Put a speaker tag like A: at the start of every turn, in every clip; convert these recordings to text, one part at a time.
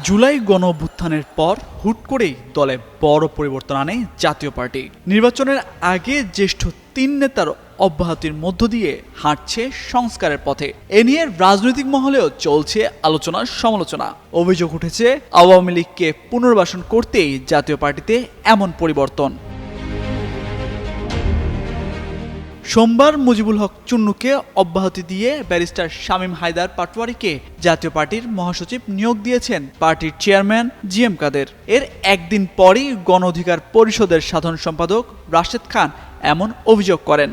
A: জুলাই গণঅভ্যুত্থানের পর হুট করেই দলে বড় পরিবর্তন আনে জাতীয় পার্টি। নির্বাচনের আগে জ্যেষ্ঠ ৩ নেতার অব্যাহতির মধ্য দিয়ে হাঁটছে সংস্কারের পথে। এ নিয়ে রাজনৈতিক মহলেও চলছে আলোচনা সমালোচনা। অভিযোগ উঠেছে আওয়ামী লীগকে পুনর্বাসন করতেই জাতীয় পার্টিতে এমন পরিবর্তন। সোমবার মুজিবুল হক চুন্নুকে অব্যাহতি দিয়ে ব্যারিস্টার শামীম হায়দার পাটোয়ারীকে জাতীয় পার্টির মহাসচিব নিয়োগ দিয়েছেন পার্টির চেয়ারম্যান জিএম কাদের। এর একদিন পরই গণ অধিকার পরিষদের সাধারণ সম্পাদক রাশেদ খান এমন অভিযোগ করেন।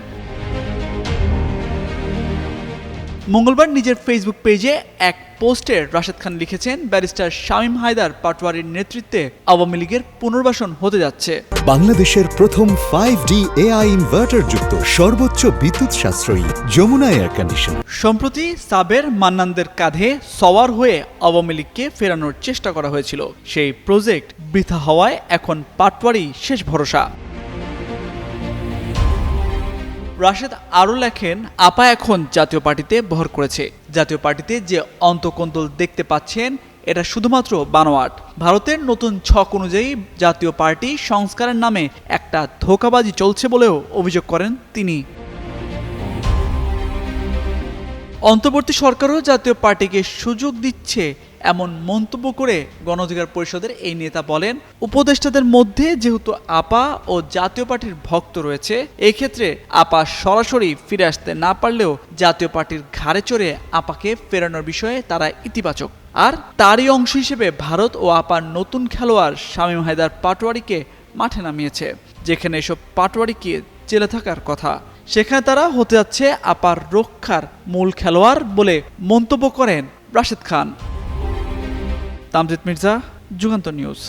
A: মঙ্গলবার নিজের ফেসবুক পেজে এক পোস্টে রাশেদ খান লিখেছেন, ব্যারিস্টার শামীম হায়দার পাটোয়ারীর নেতৃত্বে আওয়ামী লীগের পুনর্বাসন হতে যাচ্ছে।
B: বাংলাদেশের প্রথম 5D AI ইনভার্টার যুক্ত সর্বোচ্চ বিদ্যুৎ সাশ্রয়ী যমুনা এয়ার কন্ডিশনার।
A: সম্প্রতি সাবের মান্নানদের কাঁধে সওয়ার হয়ে আওয়ামী লীগকে ফেরানোর চেষ্টা করা হয়েছিল। সেই প্রজেক্ট বৃথা হওয়ায় এখন পাটোয়ারী শেষ ভরসা। রাশেদ আরও লেখেন, আপা এখন জাতীয় পার্টিতে ভর করেছে। জাতীয় পার্টিতে যে অন্তকোন্দল দেখতে পাচ্ছেন এটা শুধুমাত্র বানোয়াট। ভারতের নতুন ছক অনুযায়ী জাতীয় পার্টি সংস্কারের নামে একটা ধোঁকাবাজি চলছে বলেও অভিযোগ করেন তিনি। অন্তর্বর্তী সরকারও জাতীয় পার্টিকে সুযোগ দিচ্ছে এমন মন্তব্য করে গণ অধিকার পরিষদের এই নেতা বলেন, উপদেষ্টাদের মধ্যে যেহেতু আপা ও জাতীয় পার্টির ভক্ত রয়েছে, এই ক্ষেত্রে আপা সরাসরি ফিরে আসতে না পারলেও জাতীয় পার্টির ঘাড়ে চড়ে আপাকে ফেরানোর বিষয়ে তারা ইতিবাচক। আর তারই অংশ হিসেবে ভারত ও আপার নতুন খেলোয়াড় শামীম হায়দার পাটোয়ারীকে মাঠে নামিয়েছে, যেখানে এসব পাটোয়ারীকে জেলে থাকার কথা। সেখানে তারা হতে যাচ্ছে আপার রক্ষার মূল খেলোয়াড় বলে মন্তব্য করেন রাশেদ খান। তামজিদ মির্জা, যুগান্তর নিউজ।